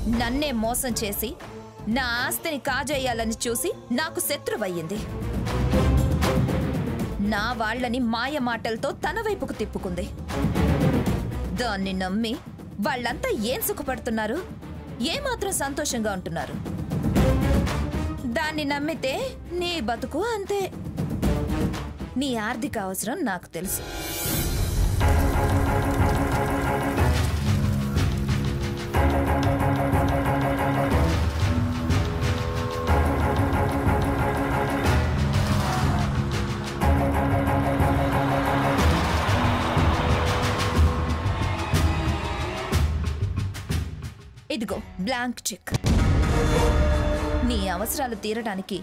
నన్నే మోసం చేసి నా ఆస్తిని కాజేయాలని చూసి నాకు శత్రువయ్యింది. నా వాళ్ళని మాయ మాటలతో తన వైపుకు తిప్పుకుంది. దాన్ని నమ్మి వాళ్ళంతా ఏం సుఖపడుతున్నారు, ఏమాత్రం సంతోషంగా ఉంటున్నారు? దాన్ని నమ్మితే నీ బతుకు అంతే. నీ ఆర్థిక అవసరం నాకు తెలుసు. ఇదిగో బ్లాంక్ చెక్. నీ అవసరాలు తీరడానికి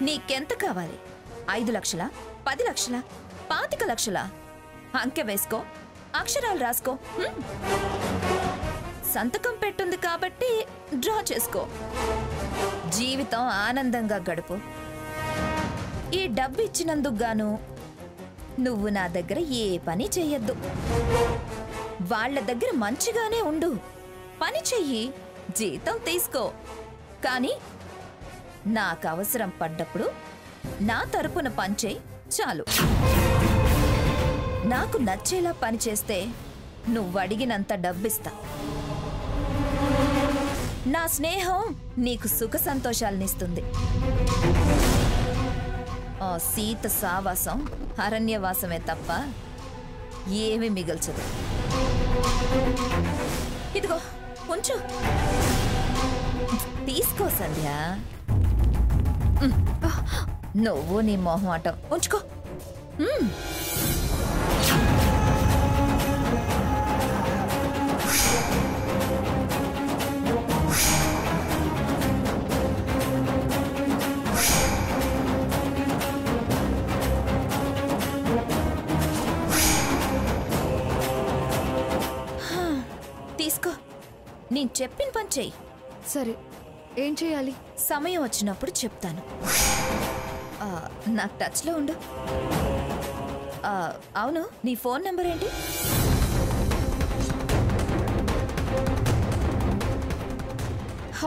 నీకెంత కావాలి? 5 లక్షలా, 10 లక్షలా, 25 లక్షలా? అంకె వేసుకో, అక్షరాలు రాసుకో. సంతకం పెట్టుంది కాబట్టి డ్రా చేసుకో. జీవితం ఆనందంగా గడుపు. ఈ డబ్బు ఇచ్చినందుకు గాను నువ్వు నా దగ్గర ఏ పని చెయ్యొద్దు. వాళ్ళ దగ్గర మంచిగానే ఉండు, పని చెయ్యి, జీతం తీసుకో. కానీ నాకు అవసరం పడ్డప్పుడు నా తరపున పనిచేయి చాలు. నాకు నచ్చేలా పనిచేస్తే నువ్వు అడిగినంత డబ్బిస్తా. నా స్నేహం నీకు సుఖ సంతోషాలనిస్తుంది. ఆ సీత సావాసం అరణ్యవాసమే తప్ప ఏమీ మిగల్చదు. ఇదిగో ఉంచు. తీసుకో సంధ్య. నువ్వు నీ మొహమాటం ఉంచుకో. తీసుకో. నేను చెప్పిన పని చెయ్యి. సరే, ఏం చేయాలి? సమయం వచ్చినప్పుడు చెప్తాను. నాకు టచ్లో ఉండు. అవును, నీ ఫోన్ నెంబర్ ఏంటి?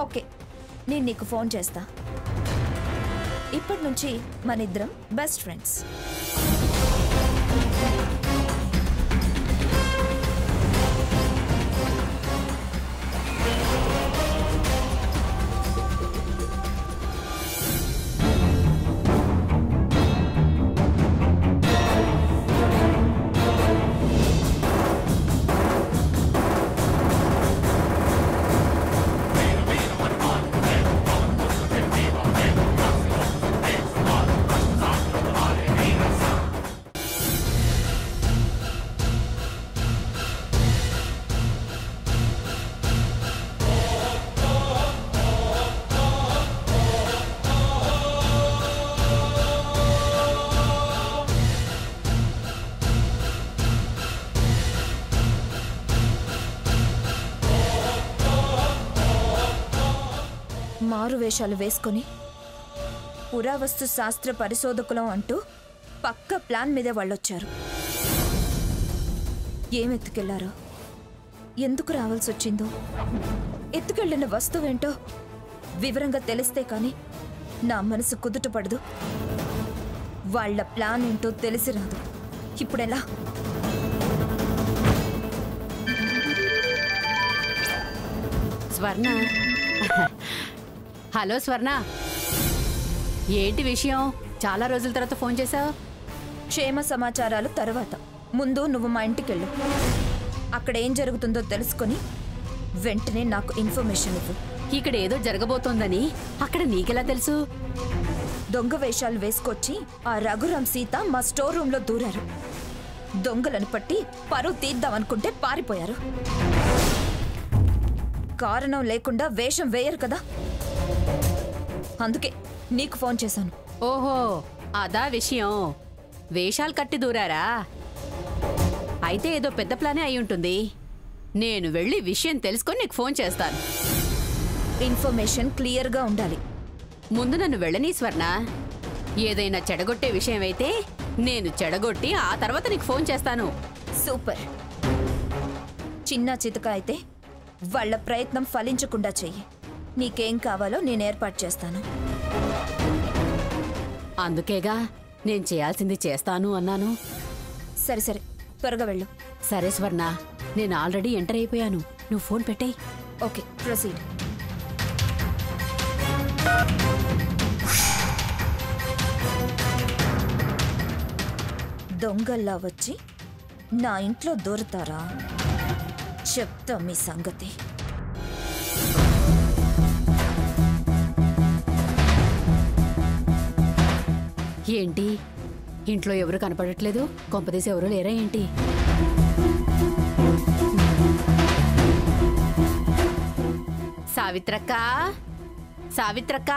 ఓకే, నేను నీకు ఫోన్ చేస్తా. ఇప్పటి నుంచి మనిద్దరం బెస్ట్ ఫ్రెండ్స్. మారు వేషాలు వేసుకొని పురావస్తు శాస్త్ర పరిశోధకులం అంటూ పక్క ప్లాన్ మీదే వాళ్ళొచ్చారు. ఏం ఎత్తుకెళ్లారో, ఎందుకు రావాల్సి వచ్చిందో, ఎత్తుకెళ్లిన వస్తువేంటో వివరంగా తెలిస్తే కానీ నా మనసు కుదుట పడదు. వాళ్ళ ప్లాన్ ఏంటో తెలిసి రాదు. ఇప్పుడెలా? స్వర్ణ. హలో స్వర్ణ, ఏంటి విషయం? చాలా రోజుల తర్వాత ఫోన్ చేశావు. క్షేమ సమాచారాలు తర్వాత, ముందు నువ్వు మా ఇంటికెళ్ళు. అక్కడ ఏం జరుగుతుందో తెలుసుకొని వెంటనే నాకు ఇన్ఫర్మేషన్ ఇవ్వు. ఇక్కడ ఏదో జరగబోతోందని అక్కడ నీకెలా తెలుసు? దొంగ వేషాలు వేసుకొచ్చి ఆ రఘురాం సీత మా స్టోర్ రూమ్ లో దూరారు. దొంగలను పట్టి పరువు తీద్దామనుకుంటే పారిపోయారు. కారణం లేకుండా వేషం వేయరు కదా, అందుకే నీకు ఫోన్ చేశాను. ఓహో, అదా విషయం. వేషాలు కట్టి దూరారా? అయితే ఏదో పెద్ద ప్లానే అయి ఉంటుంది. నేను వెళ్ళి విషయం తెలుసుకొని నీకు ఫోన్ చేస్తాను. ఇన్ఫర్మేషన్ క్లియర్గా ఉండాలి. ముందు నన్ను వెళ్ళని స్వర్ణ. ఏదైనా చెడగొట్టే విషయం అయితే నేను చెడగొట్టి ఆ తర్వాత నీకు ఫోన్ చేస్తాను. సూపర్. చిన్న చితక అయితే వాళ్ళ ప్రయత్నం ఫలించకుండా చెయ్యి. నీకేం కావాలో నేను ఏర్పాటు చేస్తాను. అందుకేగా నేను చేయాల్సింది చేస్తాను అన్నాను. సరే సరే, త్వరగా వెళ్ళు. సరే స్వర్ణ, నేను ఆల్రెడీ ఎంటర్ అయిపోయాను. నువ్వు ఫోన్ పెట్టేయ్. Okay, proceed. దొంగల్లా వచ్చి నా ఇంట్లో దొరుకుతారా? చెప్తా మీ సంగతి. ఏంటి, ఇంట్లో ఎవరు కనపడట్లేదు? కొంపదీసి ఎవరు లేరా ఏంటి? సావిత్రక్క, సావిత్రక్క,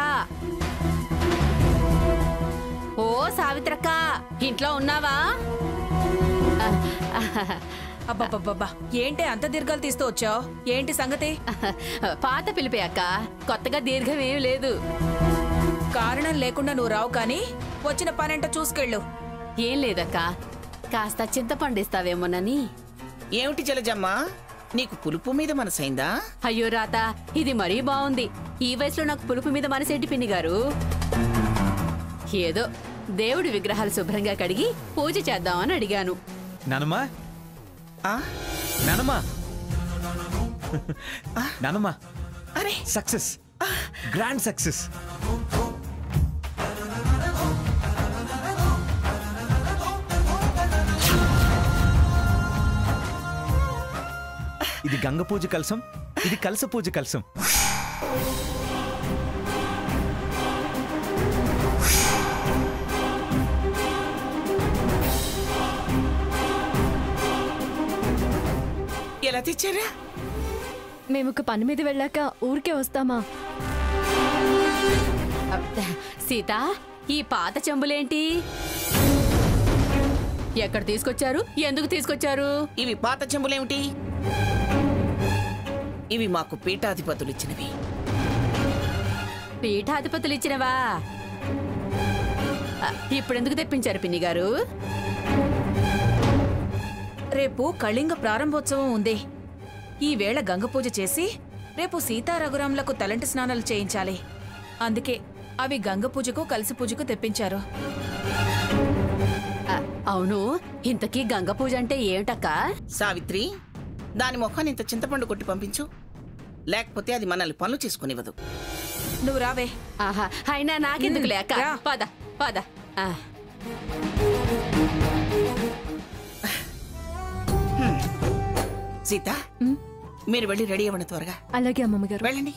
ఓ సావిత్రక్క, ఇంట్లో ఉన్నావా? అబ్బబ్బబ్బబ్బా, ఏంటి అంత దీర్ఘాలు తీస్తూ వచ్చావు? ఏంటి సంగతి? పాత పిలిపే అక్క, కొత్తగా దీర్ఘం ఏం లేదు. కారణం లేకుండా నువ్వు రావు కానీ వచ్చిన పనంట చూసుకెళ్ళు. ఏం లేదక్క, కాస్త చింతపండు ఇస్తావేమోనని. ఏమిటి జలజమ్మా, నీకు పులుపు మీద మనసైందా? అయ్యో రాత, ఇది మరీ బాగుంది. ఈ వయసులో నాకు పులుపు మీద మనసేంటి పిన్ని గారు? ఏదో దేవుడి విగ్రహాలు శుభ్రంగా కడిగి పూజ చేద్దామని అడిగాను. నానమ్మా, ఆ? నానమ్మా, నానమ్మా, అరే సక్సెస్, గ్రాండ్ సక్సెస్. ఇది గంగ పూజ కలసం, ఇది కలస పూజ కలసం. ఎలా తెచ్చారా? మేము ఒక పని మీద వెళ్ళాక ఊరికే వస్తామా? సీత, ఈ పాత చెంబులేంటి? ఎక్కడ తీసుకొచ్చారు? ఎందుకు తీసుకొచ్చారు? ఇవి పాత చెంబులేమిటి? ఇవి మాకు పీఠాధిపతులు ఇచ్చినవి. పీఠాధిపతులు ఇచ్చినవా? ఇప్పుడెందుకు తెప్పించారు పిన్ని గారు? రేపు కళింగ ప్రారంభోత్సవం ఉంది. ఈ వేళ గంగ పూజ చేసి రేపు సీతారఘురాములకు తలంటి స్నానాలు చేయించాలి. అందుకే అవి గంగ పూజకు కలిసి పూజకు తెప్పించారు. అవును, ఇంతకీ గంగ పూజ అంటే ఏమిటక్క? సావిత్రి, దాని మొఖాన్ని ఇంత చింతపండు కొట్టి పంపించు, లేకపోతే అది మనల్ని పనులు చేసుకునివ్వదు. నువ్వు రావే. ఆహా, అయినా నాకెందుకు లేక. రా. పద పద. సీత, మీరు వెళ్ళి రెడీ అవ్వండి త్వరగా. అలాగే అమ్మమ్మ గారు. వెళ్ళండి.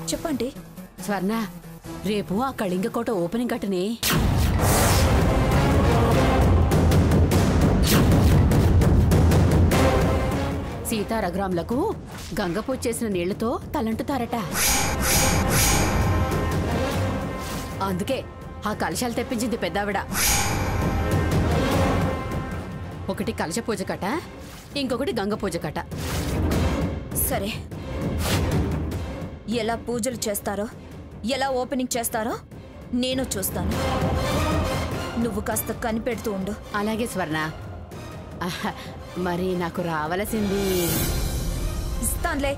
చెప్పండి. స్వర్ణ, రేపు ఆ కళింగ కోట ఓపెనింగ్ కట్టనే. సీతారఘురాములకు గంగ పూజ చేసిన నీళ్లతో తలంటుతారట. అందుకే ఆ కలశాలు తెప్పించింది పెద్దావిడ. ఒకటి కలశ పూజ కట, ఇంకొకటి గంగ పూజ కట. సరే, ఎలా పూజలు చేస్తారో, ఎలా ఓపెనింగ్ చేస్తారో నేను చూస్తాను. నువ్వు కాస్త కనిపెడుతూ ఉండు. అలాగే స్వర్ణ. మరి నాకు రావలసింది ఇస్తాన్లే.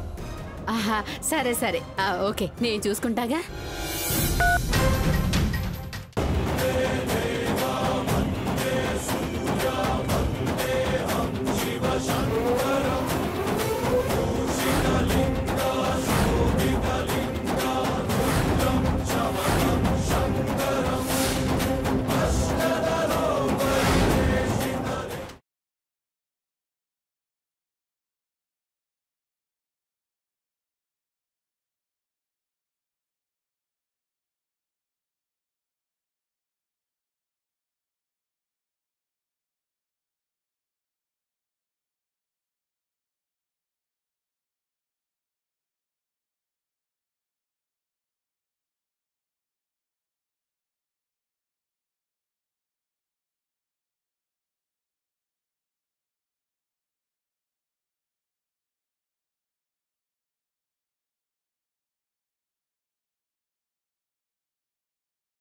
సరే సరే, ఓకే, నేను చూసుకుంటాగా.